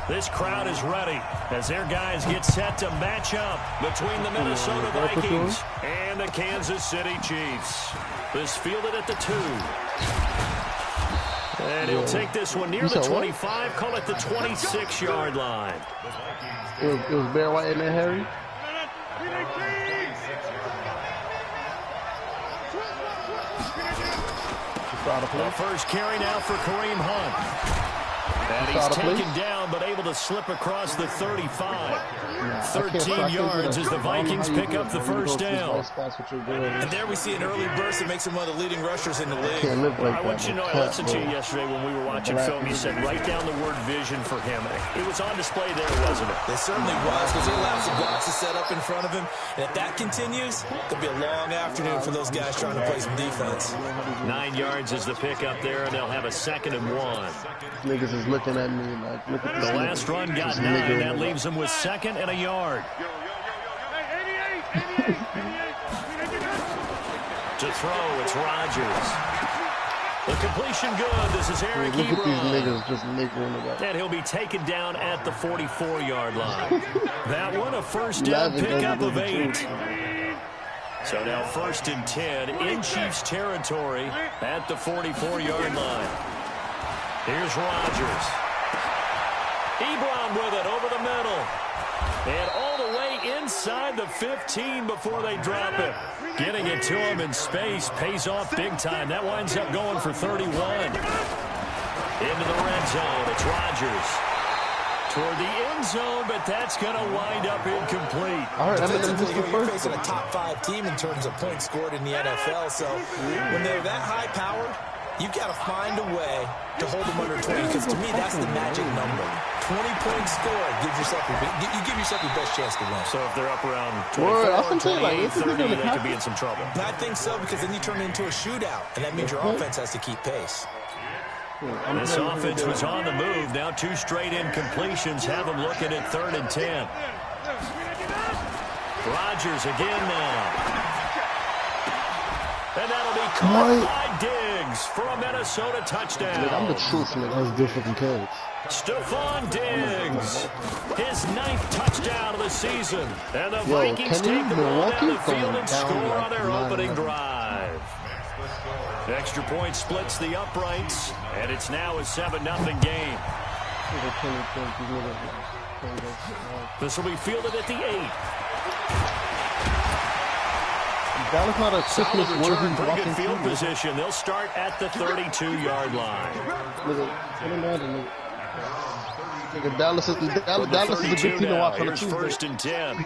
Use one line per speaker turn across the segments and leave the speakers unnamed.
This crowd is ready as their guys get set to match up between the Minnesota Vikings and the Kansas City Chiefs. This fielded at the 2. And he'll take this one near the 25, call it the 26-yard line.
It was Bear White in there, Harry?
The first carry now for Kareem Hunt. And he's taken down, but able to slip across the 35. 13 yards as the Vikings pick up the first down.
And there we see an early burst that makes him one of the leading rushers in the league.
I want you to know, I listened to you yesterday when we were watching film. You said write down the word vision for him. It was on display there, wasn't it?
It certainly was, because he allows the boxes set up in front of him. And if that continues, it'll be a long afternoon for those guys trying to play some defense.
9 yards is the pickup there, and they'll have a 2nd and 1.
Niggas is looking at me like, look at this.
The last run got 9. That leaves them with 2nd and a yard. To throw, it's Rodgers. The completion good. This is Eric
Look at these niggas just nickering it up.
And he'll be taken down at the 44-yard line. That one, a first down pickup of 8. So now 1st and 10 in Chiefs territory at the 44-yard line. Here's Rodgers. Ebron with it over the middle. And all the way inside the 15 before they drop it. Getting it to him in space pays off big time. That winds up going for 31. Into the red zone. It's Rodgers. Toward the end zone, but that's going to wind up incomplete.
All right, you're facing a top 5 team in terms of points scored in the NFL. So when they're that high powered, you've got to find a way to hold them under 20, because to me, that's the magic number. 20 points scored gives yourself you give yourself your best chance to win.
So if they're up around 24, 28, 30, they could be in some trouble.
I think so, because then you turn it into a shootout, and that means your offense has to keep pace.
This offense was on the move. Now 2 straight incompletions have them looking at 3rd and 10. Rodgers again now. And that'll be caught by Diggs for a Minnesota touchdown.
I'm the truth, nigga. That's different kids.
Stephon Diggs, his 9th touchdown of the season. And the Vikings take the ball down the field and score on their opening drive. Extra point splits the uprights, and it's now a 7-0 game. This will be fielded at the 8.
Dallas not a Christmas
return, pretty good field position. They'll start at the 32-yard line.
Dallas is a good team to watch on the Tuesday.
1st and 10.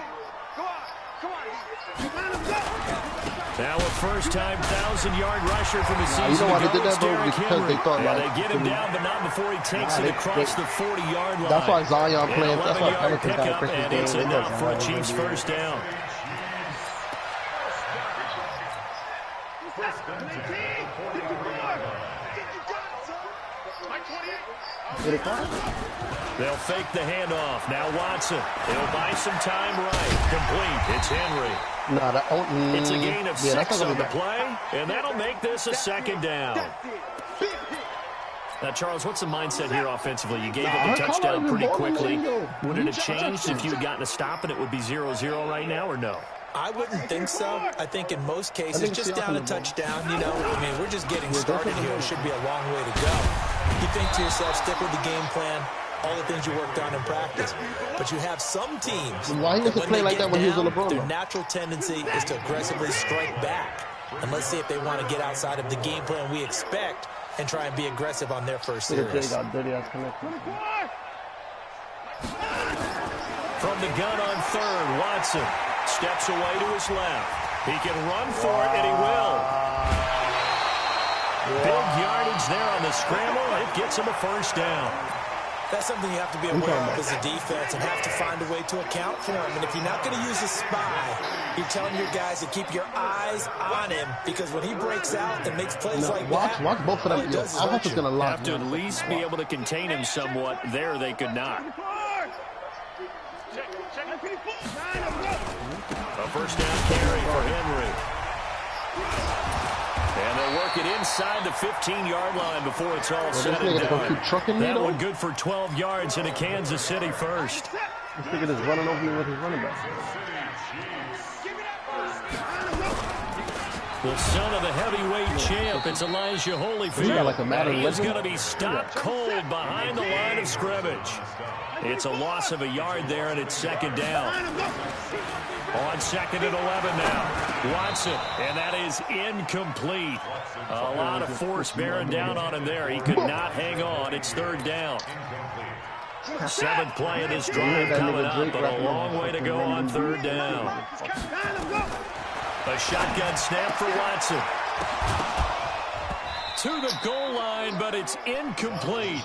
Now a first-time 1,000-yard rusher from the season.
You know why they did that, bro? Because they thought
they get him down, but not before he takes it across the 40-yard line.
That's why Zion playing. That's why
Pelicans got a and it's enough for a Chiefs first down. They'll fake the handoff. Now Watson. He'll buy some time right. Complete. It's Henry. It's a gain of 6 on the play, and that'll make this a 2nd down. Now, Charles, what's the mindset here offensively? You gave up the touchdown pretty quickly. Would it have changed if you had gotten a stop and it would be 0-0 right now, or no?
I wouldn't think so. I think in most cases, just down a touchdown, you know, I mean, we're just getting started here. It should be a long way to go. You think to yourself, stick with the game plan, all the things you worked on in practice. But you have some teams,
why he play like that when he was on LeBron?
Their natural tendency is to aggressively strike back. And let's see if they want to get outside of the game plan we expect and try and be aggressive on their first series.
From the gun on 3rd, Watson steps away to his left. He can run for it, and he will. Big yardage there on the scramble. It gets him a first down.
That's something you have to be aware of as a defense and have to find a way to account for him. And if you're not going to use a spy, you're telling your guys to keep your eyes on him, because when he breaks out and makes plays like that,
watch both of them. I hope going to
have to at least be able to contain him somewhat. There they could not. A first down carry for Henry. And they'll work it inside the 15-yard line before it's all said and done. That one good for 12 yards into Kansas City first.
This nigga just running over me with his running back.
The son of the heavyweight champ, it's Elijah Holyfield.
Like
and he's going to be stopped cold behind the line of scrimmage. It's a loss of a yard there, and it's second down. On second and 11 now. Watson, and that is incomplete. A lot of force bearing down on him there. He could not hang on. It's third down. Seventh play of this drive coming up, but a long way to go on third down. A shotgun snap for Watson. To the goal line, but it's incomplete.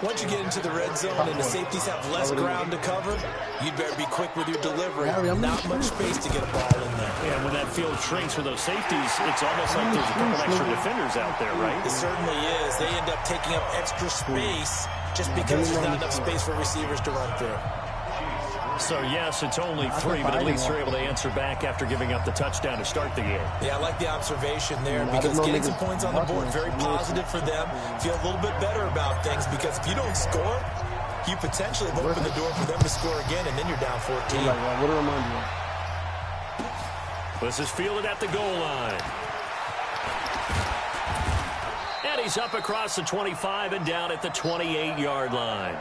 Once you get into the red zone and the safeties have less ground to cover, you'd better be quick with your delivery. Not much space to get a ball in there.
Yeah, when that field shrinks for those safeties, it's almost like there's a couple extra defenders out there, right?
It certainly is. They end up taking up extra space just because there's not enough space for receivers to run through.
So, yes, it's only 3, but at least they're able to answer back after giving up the touchdown to start the game. Yeah,
I like the observation there because getting some points on the board, very positive for them. Feel a little bit better about things because if you don't score, you potentially have opened the door for them to score again, and then you're down 14.
What do I remind you?
This is fielded at the goal line. And he's up across the 25 and down at the 28-yard line.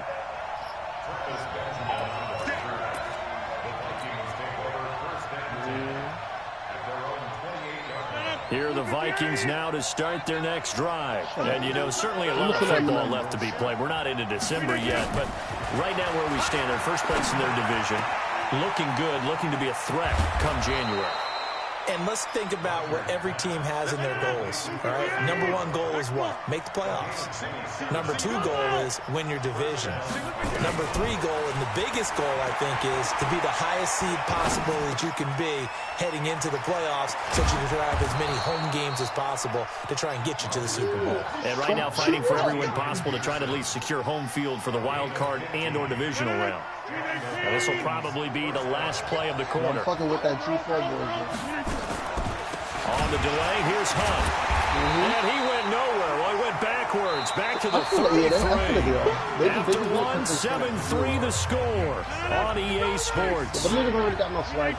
Here are the Vikings now to start their next drive. And, you know, certainly a lot of football left to be played. We're not into December yet, but right now where we stand, they're first place in their division. Looking good, looking to be a threat come January.
And let's think about what every team has in their goals, all right? Number one goal is what? Make the playoffs. Number two goal is win your division. Number three goal, and the biggest goal, I think, is to be the highest seed possible that you can be heading into the playoffs so that you can have as many home games as possible to try and get you to the Super Bowl.
And right now fighting for every win possible to try to at least secure home field for the wild card and or divisional round. And this will probably be the last play of the quarter.
I'm fucking with that G4 boys.
On the delay, here's Hunt. And he went nowhere. Well, he went backwards, back to the 33. After one, 7-3 the score on EA Sports.
The niggas already got no swag.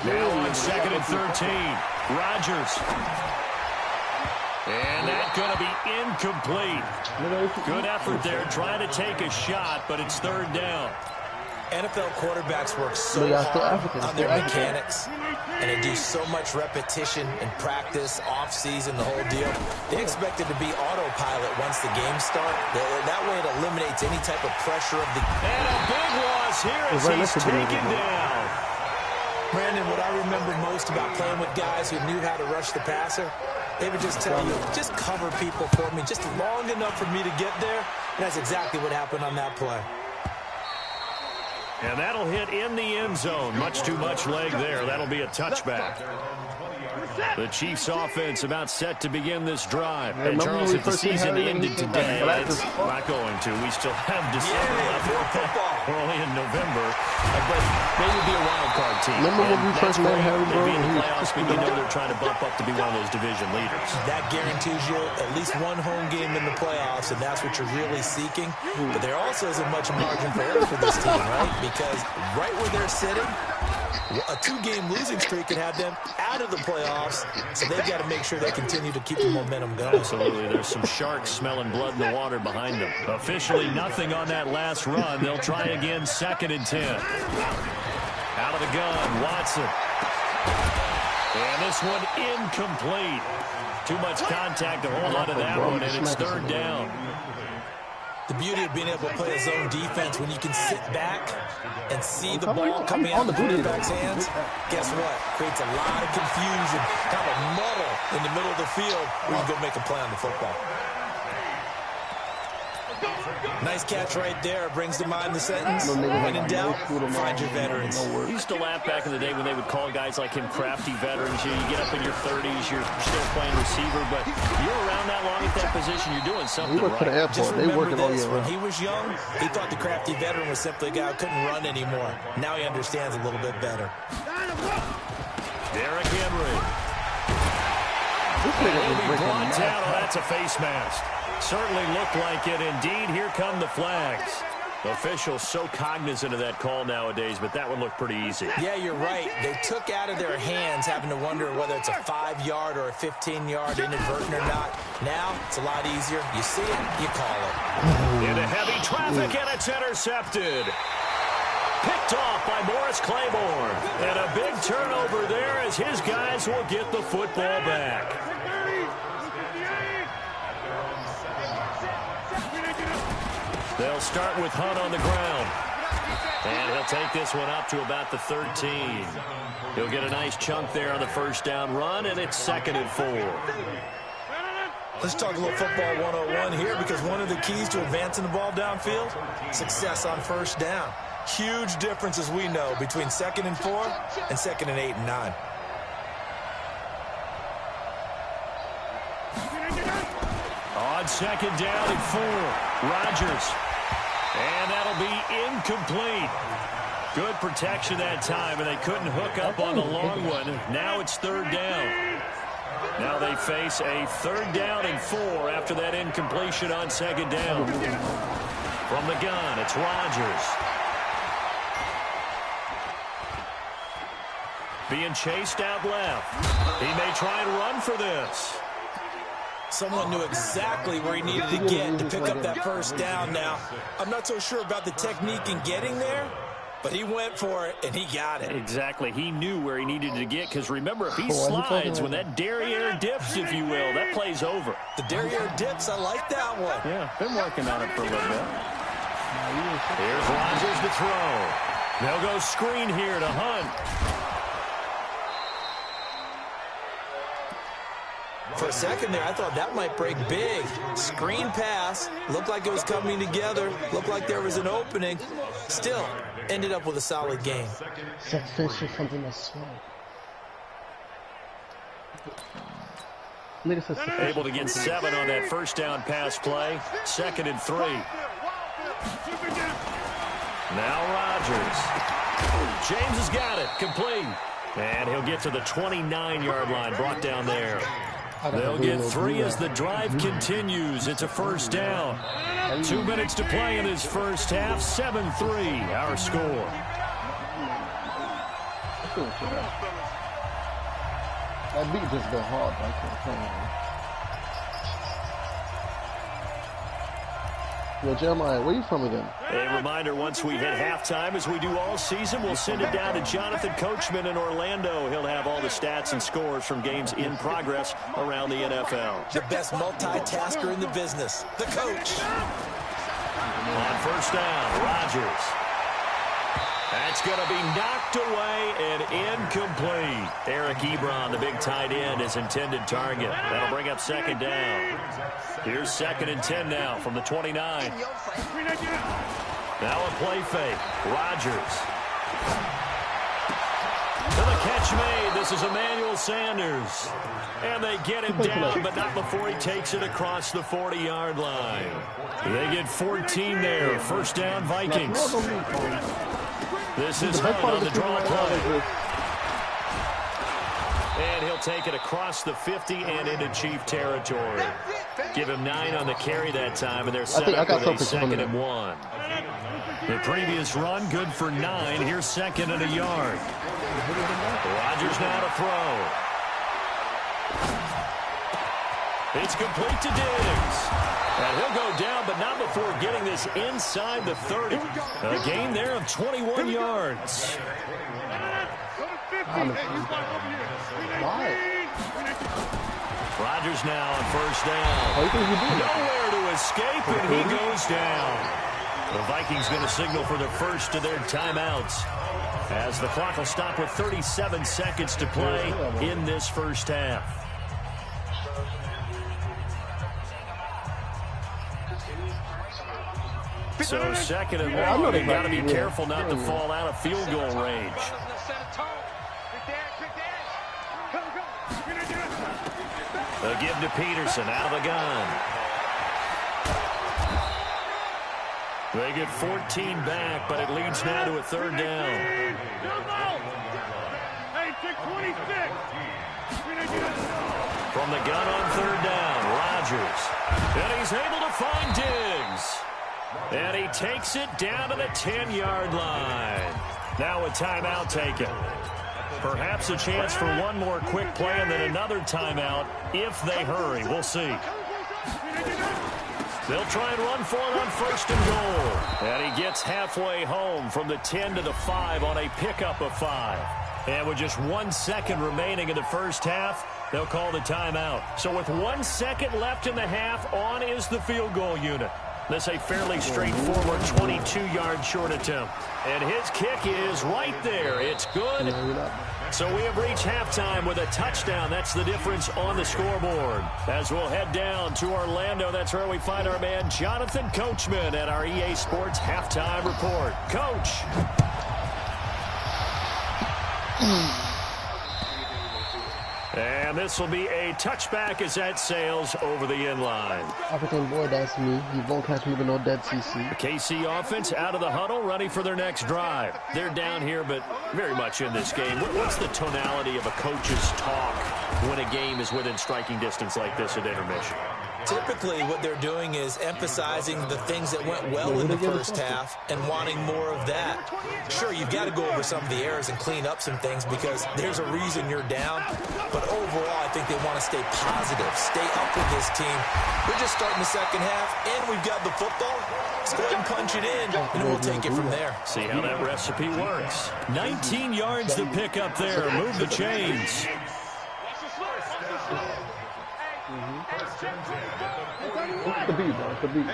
Now on second and 13. Rodgers. And that's going to be incomplete. Good effort there, trying to take a shot, but it's third down.
NFL quarterbacks work so hard on their mechanics, and they do so much repetition and practice, off-season, the whole deal. They expect it to be autopilot once the games start. That way it eliminates any type of pressure of the...
And a big loss here as he's taken down.
Brandon, what I remember most about playing with guys who knew how to rush the passer, they would just tell you, just cover people for me, just long enough for me to get there. And that's exactly what happened on that play.
And that'll hit in the end zone. Much too much leg there. That'll be a touchback. The Chiefs' offense about set to begin this drive. And Charles, if the season ended today, it's not going to. We still have December left. We're only in November. But they would be a wild card team.
Remember when we first met Harry
They'll be in the playoffs, but you know they're trying to bump up to be one of those division leaders.
That guarantees you at least one home game in the playoffs, and that's what you're really seeking. But there also isn't much margin for error for this team, right? Because right where they're sitting, a two-game losing streak could have them out of the playoffs, so they've got to make sure they continue to keep the momentum going.
Absolutely. There's some sharks smelling blood in the water behind them. Officially nothing on that last run. They'll try again, second and 10. Out of the gun, Watson. And this one incomplete. Too much contact to hold on to that one, and it's third down.
The beauty of being able to play a zone defense when you can sit back and see the ball coming out of the quarterback's hands, guess what? Creates a lot of confusion, kind of a muddle in the middle of the field where you can go make a play on the football. Nice catch right there. Brings to mind the sentence, when in doubt, find your veterans.
We used to laugh back in the day when they would call guys like him crafty veterans. You get up in your 30s, you're still playing receiver, but you're around that long at that position, you're doing something
right. To the airport.
Just remember this, when he was young, he thought the crafty veteran was simply a guy who couldn't run anymore. Now he understands a little bit better.
Derrick Henry. He'll be brought down. Oh, that's a face mask. Certainly looked like it. Indeed, here come the flags. Officials so cognizant of that call nowadays, but that one looked pretty easy.
Yeah, you're right. They took out of their hands having to wonder whether it's a 5-yard or a 15-yard inadvertent or not. Now, it's a lot easier. You see it, you call it.
Into heavy traffic, and it's intercepted. Picked off by Morris Claiborne. And a big turnover there as his guys will get the football back. They'll start with Hunt on the ground. And he'll take this one up to about the 13. He'll get a nice chunk there on the first down run, and it's 2nd and 4.
Let's talk a little football 101 here, because one of the keys to advancing the ball downfield, success on first down. Huge difference, as we know, between 2nd and 4 and 2nd and 8 and 9.
On 2nd down and 4, Rodgers. And that'll be incomplete. Good protection that time, and they couldn't hook up on the long one. Now it's 3rd down. Now they face a 3rd down and 4 after that incompletion on 2nd down. From the gun, it's Rodgers. Being chased out left. He may try and run for this.
Someone knew exactly where he needed to get to pick up that first down now. I'm not so sure about the technique in getting there, but he went for it, and he got it.
Exactly. He knew where he needed to get, because remember, if he slides, when that derriere dips, if you will, that play's over.
The derriere dips, I like that one.
Yeah, been working on it for a little bit. Here's Rodgers to throw. They'll go screen here to Hunt.
For a second there, I thought that might break big. Screen pass. Looked like it was coming together. Looked like there was an opening. Still, ended up with a solid game.
Able to get 7 on that first down pass play. 2nd and 3. Now Rodgers. James has got it. Complete. And he'll get to the 29-yard line. Brought down there. They'll get 3 as the drive continues. It's a first down. 2 minutes to play in his first half. 7-3, our score.
That beat just go hard. I can't tell you. Yo, Jeremiah, where you from again?
A reminder, once we hit halftime, as we do all season, we'll send it down to Jonathan Coachman in Orlando. He'll have all the stats and scores from games in progress around the NFL.
The best multitasker in the business, the coach.
On first down, Rodgers. That's going to be knocked away and incomplete. Eric Ebron, the big tight end, his intended target. That'll bring up 2nd down. Here's 2nd and 10 now from the 29. Now a play fake. Rodgers. To the catch made. This is Emmanuel Sanders. And they get him down, but not before he takes it across the 40-yard line. They get 14 there. First down, Vikings. This is Hunt on the draw play. And he'll take it across the 50 and into Chief territory. Give him 9 on the carry that time, and they're set up with a 2nd and 1. The previous run, good for 9. Here's 2nd and a yard. Rodgers now to throw. It's complete to Diggs. And he'll go down, but not before getting this inside the 30. A gain there of 21 yards. Rodgers now on first down. Nowhere to escape, and he goes down. The Vikings going to signal for the first of their timeouts, as the clock will stop with 37 seconds to play in this first half. So 2nd and long, they've got to be careful not to fall out of field goal range. They'll give to Peterson out of the gun. They get 14 back, but it leads now to a 3rd down. From the gun on third down, Rodgers. And he's able to find Diggs. And he takes it down to the 10-yard line. Now a timeout taken. Perhaps a chance for one more quick play and then another timeout if they hurry. We'll see. They'll try and run for it on first and goal. And he gets halfway home from the 10 to the 5 on a pickup of 5. And with just 1 second remaining in the first half, they'll call the timeout. So with 1 second left in the half, on is the field goal unit. This a fairly straightforward 22-yard short attempt. And his kick is right there. It's good. So we have reached halftime with a touchdown. That's the difference on the scoreboard. As we'll head down to Orlando, that's where we find our man Jonathan Coachman at our EA Sports Halftime Report. Coach. And this will be a touchback as that sails over the end line.
African boy, that's me. You won't catch me with no dead CC.
The KC offense out of the huddle, ready for their next drive. They're down here, but very much in this game. What's the tonality of a coach's talk when a game is within striking distance like this at intermission?
Typically, what they're doing is emphasizing the things that went well in the first half and wanting more of that. Sure, you've got to go over some of the errors and clean up some things because there's a reason you're down. But overall, I think they want to stay positive, stay up with this team. We're just starting the second half, and we've got the football. Let's go ahead and punch it in, and we'll take it from there.
See how that recipe works. 19 yards to pick up there. Move the chains.
It's the beat, bro. It's the beat.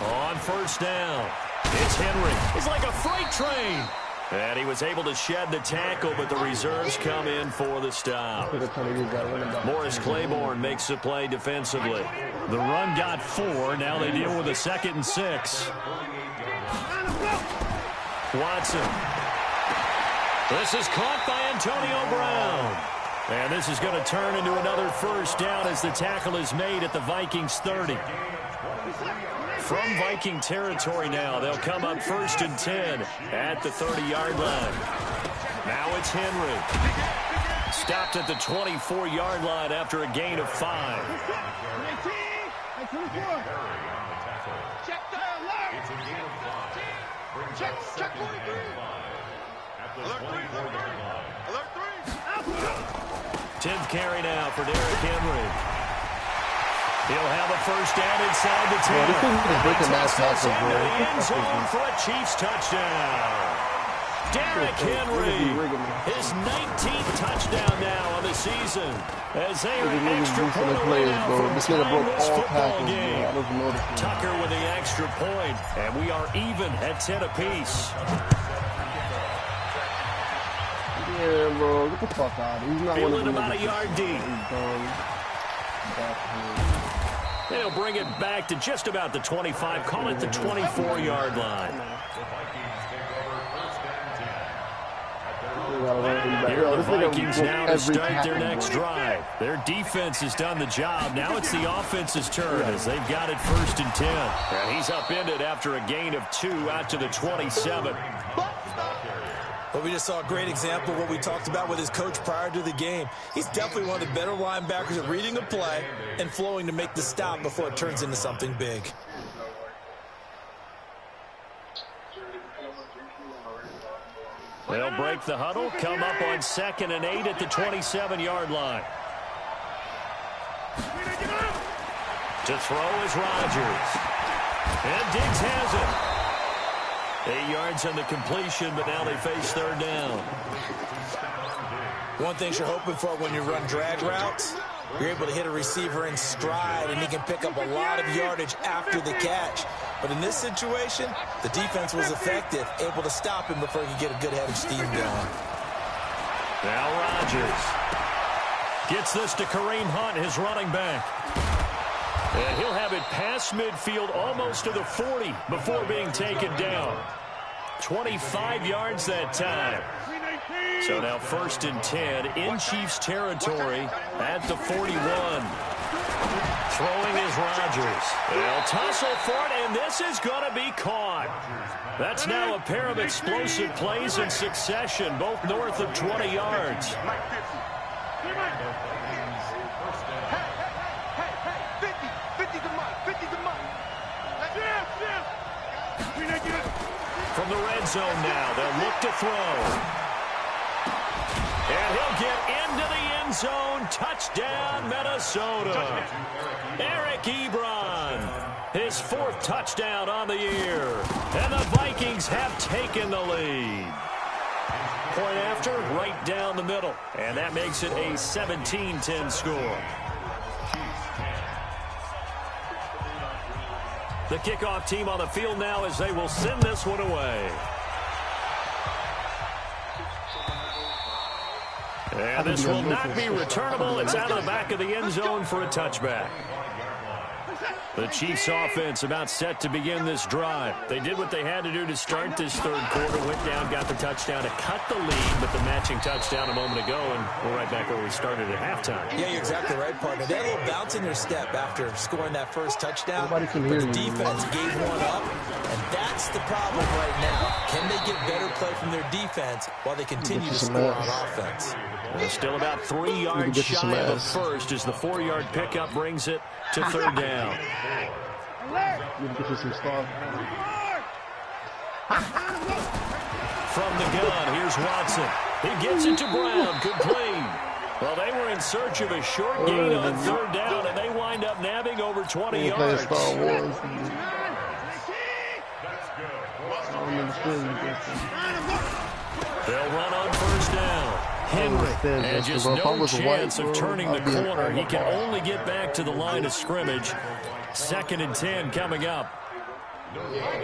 On first down, it's Henry. He's like a freight train. And he was able to shed the tackle, but the reserves come in for the stop. Morris Claiborne makes the play defensively. The run got 4. Now they deal with a 2nd and 6. Watson. This is caught by Antonio Brown. And this is going to turn into another first down as the tackle is made at the Vikings 30. From Viking territory now, they'll come up 1st and 10 at the 30-yard line. Now it's Henry. Stopped at the 24-yard line after a gain of 5.
Check 43. Alert 3.
10th carry now for Derrick Henry. He'll have a first down inside the 10. The end zone for a Chiefs touchdown. Derrick Henry, his 19th touchdown now on the season. As they are extra point away now from tying this football game. Tucker with the extra point, and we are even at 10 apiece.
Yeah, bro, get the fuck out. He's not
feeling about a yard deep. They'll bring it back to just about the 25. Call it the 24-yard line. Here are the Vikings now to start their next drive. Their defense has done the job. Now it's the offense's turn as they've got it 1st and 10. And he's upended after a gain of 2 out to the 27.
But we just saw a great example of what we talked about with his coach prior to the game. He's definitely one of the better linebackers at reading a play and flowing to make the stop before it turns into something big.
They'll break the huddle, come up on 2nd and 8 at the 27-yard line. To throw is Rodgers. And Diggs has it. 8 yards on the completion, but now they face 3rd down.
One thing you're hoping for when you run drag routes, you're able to hit a receiver in stride, and he can pick up a lot of yardage after the catch. But in this situation, the defense was effective, able to stop him before he could get a good head of steam going.
Now Rodgers gets this to Kareem Hunt, his running back. And he'll have it past midfield almost to the 40 before being taken down. 25 yards that time. So now 1st and 10 in Chiefs territory at the 41. Throwing is Rodgers. They'll tussle for it, and this is going to be caught. That's now a pair of explosive plays in succession, both north of 20 yards. From the red zone now, they'll look to throw. And he'll get into the end zone. Touchdown, Minnesota. Eric Ebron, his 4th touchdown on the year. And the Vikings have taken the lead. Point after, right down the middle. And that makes it a 17-10 score. The kickoff team on the field now as they will send this one away. And this will not be returnable. It's out of the back of the end zone for a touchback. The Chiefs offense about set to begin this drive. They did what they had to do to start this third quarter. Went down, got the touchdown to cut the lead, but the matching touchdown a moment ago, and we're right back where we started at halftime.
Yeah, you're exactly right, partner. They had a little bounce in their step after scoring that first touchdown.
Nobody can hear
the
you.
defense gave one up, and that's the problem right now. Can they get better play from their defense while they continue to score on offense?
Well, still about 3 yards shy of a first as the 4-yard pickup brings it to third down.
Get you some stuff.
From the gun, here's Watson. He gets it to Brown, complete. Well, they were in search of a short gain on third down, and they wind up nabbing over 20 yards.
Star Wars.
They'll run on first down. Henry, and just no chance of turning the corner. He can only get back to the line of scrimmage. 2nd and 10 coming up.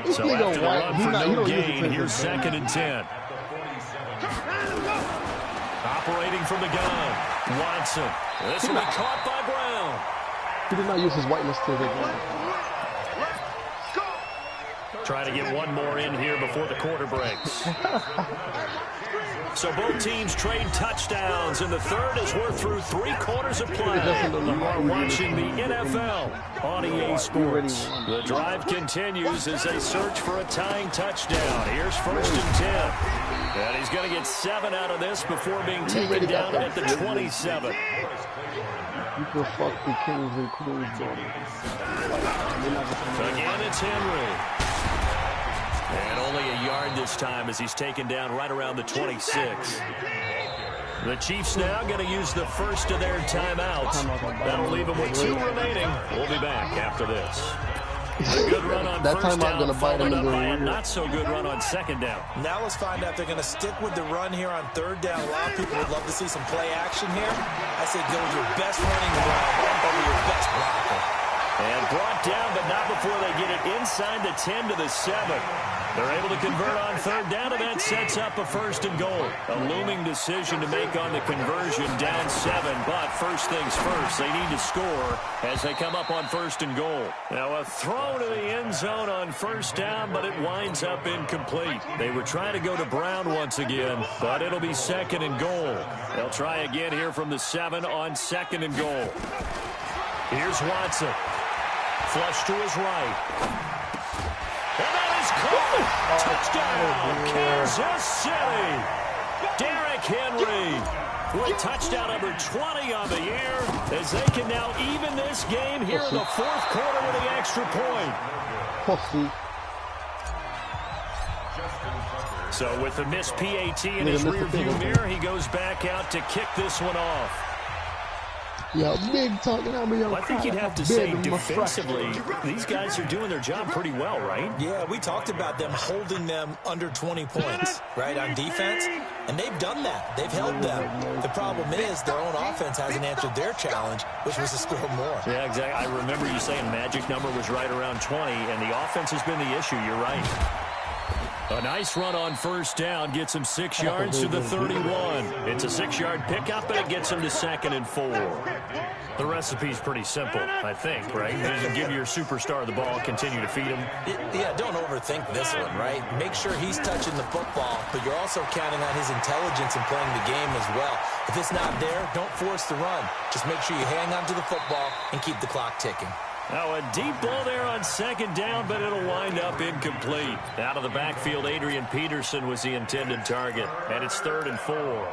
So after the run for no gain, here's 2nd and 10. Operating from the gun, Watson. This will be caught by Brown.
He did not use his whiteness to the
Try to get one more in here before the quarter breaks. So both teams trade touchdowns in the third as we're through 3 quarters of play. You are watching the NFL on EA Sports. The drive continues as they search for a tying touchdown. Here's 1st and 10. And he's going to get 7 out of this before being taken down at the 27.
You can fuck the Kings and Queens, bro.
Again, it's Henry. And only a yard this time as he's taken down right around the 26. The Chiefs now going to use the first of their timeouts. That'll leave them with 2 remaining. We'll be back after this. A good run on first down, followed up by a not-so-good run on 2nd down.
Now let's find out if they're going to stick with the run here on 3rd down. A lot of people would love to see some play action here. I say go with your best running run over your best blocker.
And brought down, but not before they get it inside the 10 to the 7. They're able to convert on 3rd down, and that sets up a 1st and goal. A looming decision to make on the conversion, down 7. But first things first, they need to score as they come up on 1st and goal. Now a throw to the end zone on 1st down, but it winds up incomplete. They were trying to go to Brown once again, but it'll be 2nd and goal. They'll try again here from the 7 on 2nd and goal. Here's Watson. Flush to his right. And that is caught. Touchdown, Kansas City. Derrick Henry with touchdown number 20 on the year as they can now even this game here in the 4th quarter with the extra point. So with the missed PAT in his rearview mirror, he goes back out to kick this one off.
Yo, big talking at me.
I think you'd have to say defensively, these guys are doing their job pretty well, right?
Yeah, we talked about them holding them under 20 points, right, on defense. And they've done that. They've held them. The problem is their own offense hasn't answered their challenge, which was to score more.
Yeah, exactly. I remember you saying magic number was right around 20, and the offense has been the issue. You're right. A nice run on 1st down gets him 6 yards to the 31. It's a 6-yard pickup, and it gets him to 2nd and 4. The recipe's pretty simple, I think, right? Just give your superstar the ball, continue to feed him.
Yeah, don't overthink this one, right? Make sure he's touching the football, but you're also counting on his intelligence in playing the game as well. If it's not there, don't force the run. Just make sure you hang on to the football and keep the clock ticking.
Now a deep ball there on second down, but it'll wind up incomplete. Out of the backfield, Adrian Peterson was the intended target, and it's 3rd and 4.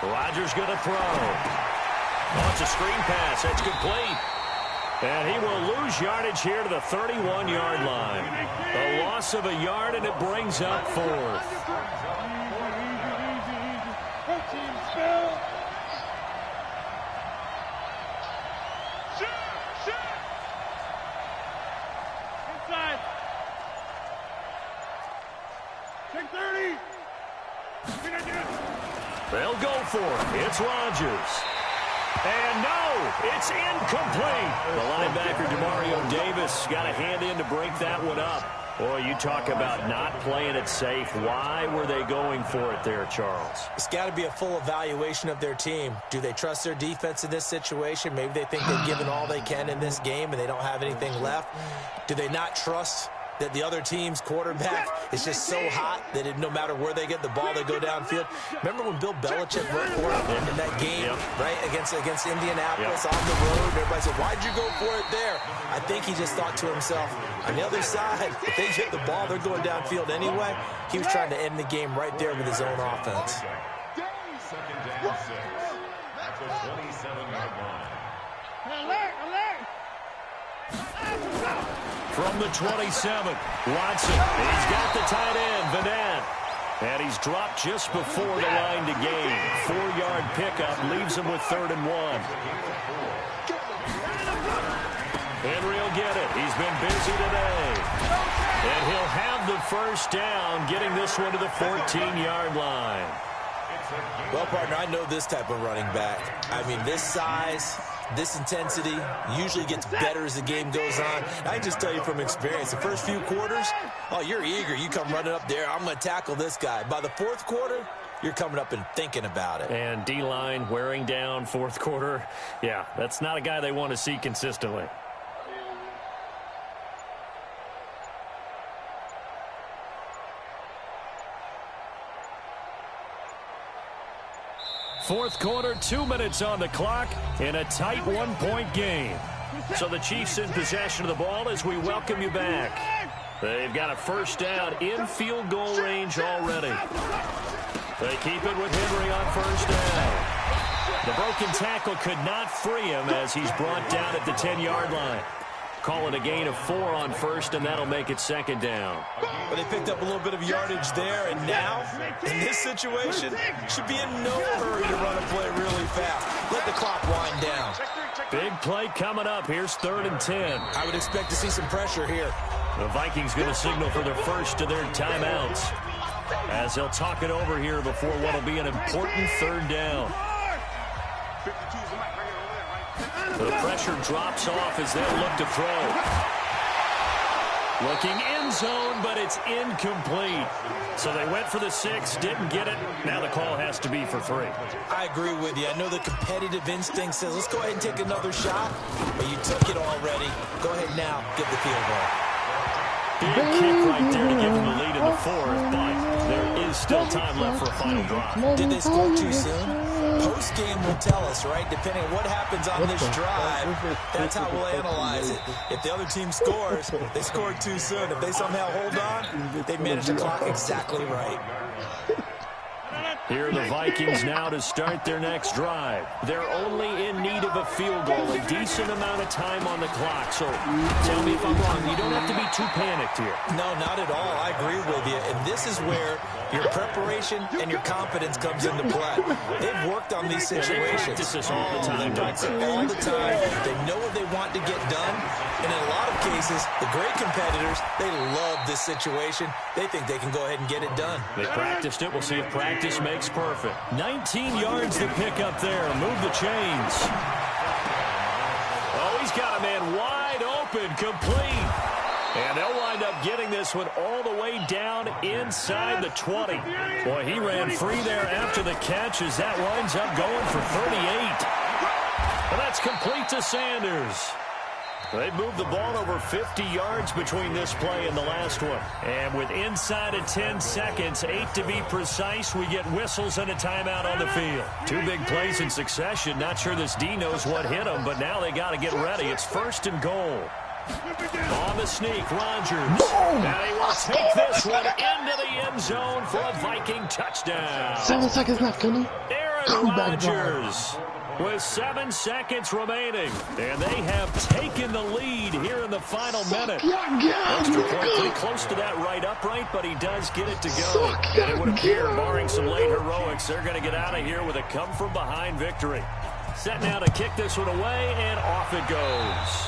Rodgers going to throw. Oh, it's a screen pass. That's complete. And he will lose yardage here to the 31-yard line. A loss of a yard, and it brings up 4th.
Inside. Check 30.
They'll go for it. It's Rodgers. And no, it's incomplete. The linebacker, Demario Davis, got a hand in to break that one up. Boy, you talk about not playing it safe. Why were they going for it there, Charles?
It's got to be a full evaluation of their team. Do they trust their defense in this situation? Maybe they think they've given all they can in this game and they don't have anything left. Do they not trust that the other team's quarterback is just so hot that no matter where they get the ball, they go downfield? Remember when Bill Belichick went for it in that game, right, against Indianapolis on the road? Everybody said, why'd you go for it there? I think he just thought to himself, on the other side, if they hit the ball, they're going downfield anyway. He was trying to end the game right there with his own offense.
Second down 6 at the 27-yard line.
From the 27, Watson. And he's got the tight end, Vanant. And he's dropped just before the line to gain. 4-yard pickup leaves him with 3rd and 1. Henry will get it. He's been busy today. And he'll have the first down, getting this one to the 14-yard line.
Well, partner, I know this type of running back. I mean, this size, this intensity usually gets better as the game goes on. I can just tell you from experience, the first few quarters, oh, you're eager. You come running up there, I'm going to tackle this guy. By the 4th quarter, you're coming up and thinking about it.
And D-line wearing down 4th quarter. Yeah, that's not a guy they want to see consistently. Fourth quarter, 2 minutes on the clock in a tight 1-point game. So the Chiefs in possession of the ball as we welcome you back. They've got a first down in field goal range already. They keep it with Henry on first down. The broken tackle could not free him as he's brought down at the 10-yard line. Call it a gain of 4 on first, and that'll make it second down.
But they picked up a little bit of yardage there, and now, in this situation, should be in no hurry to run a play really fast. Let the clock wind down.
Big play coming up. Here's 3rd and 10.
I would expect to see some pressure here.
The Vikings going to signal for their first of their timeouts as they'll talk it over here before what will be an important 3rd down. The pressure drops off as they look to throw. Looking end zone, but it's incomplete. So they went for the 6, didn't get it. Now the call has to be for 3.
I agree with you. I know the competitive instinct says, let's go ahead and take another shot. But you took it already. Go ahead now, get the field goal.
Big kick right there to give them the lead in the 4th, but there is still time left for a final drive.
Did they score too soon? Post-game will tell us, right? Depending on what happens on this drive, that's how we'll analyze it. If the other team scores, they scored too soon. If they somehow hold on, they manage the clock exactly right.
Here are the Vikings now to start their next drive. They're only in need of a field goal, a decent amount of time on the clock. So tell me if I'm wrong. You don't have to be too panicked here.
No, not at all. I agree with you. And this is where your preparation and your confidence comes into play. They've worked on these situations.
They practice this all the time.
They practice it all the time. They know what they want to get done. And in a lot of cases, the great competitors, they love this situation. They think they can go ahead and get it done.
They practiced it. We'll see if practice makes perfect. 19 yards to pick up there. Move the chains. Oh, he's got a man wide open, complete. And they'll wind up getting this one all the way down inside the 20. Boy, he ran free there after the catch as that winds up going for 38. And that's complete to Sanders. They moved the ball over 50 yards between this play and the last one. And with inside of 10 seconds, 8 to be precise, we get whistles and a timeout on the field. 2 big plays in succession. Not sure this D knows what hit him, but now they got to get ready. It's 1st and goal. On the sneak, Rodgers. And he will take this one into the end zone for a Viking touchdown.
7 seconds left, Kenny.
Aaron Rodgers with 7 seconds remaining. And they have taken the lead here in the final minute. Extra point pretty close to that right upright, but he does get it to go. And it would appear, barring some late heroics, they're going to get out of here with a come-from-behind victory. Set now to kick this one away, and off it goes.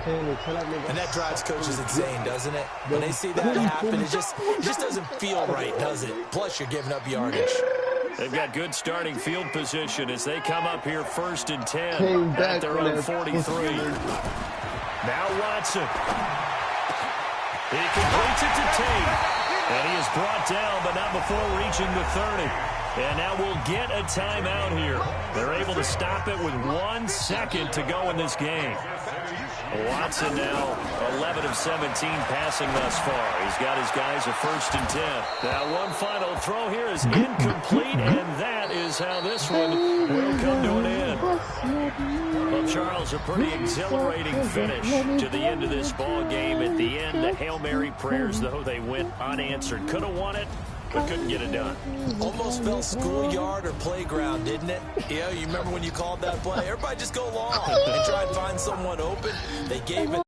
And that drives coaches insane, doesn't it? When they see that happen, it just doesn't feel right, does it? Plus, you're giving up yardage.
They've got good starting field position as they come up here 1st and 10 at their own 43. Now Watson. He completes it to Tate. And he is brought down, but not before reaching the 30. And now we'll get a timeout here. They're able to stop it with 1 second to go in this game. Watson now 11 of 17 passing thus far. He's got his guys a 1st and 10. Now one final throw here is incomplete, and that is how this one will come to an end. Well, Charles, a pretty exhilarating finish to the end of this ball game. At the end, the Hail Mary prayers, though, they went unanswered. Could have won it, but couldn't get it done.
Almost felt schoolyard or playground, didn't it? You remember when you called that play? Everybody just go long and try and find someone open. They gave it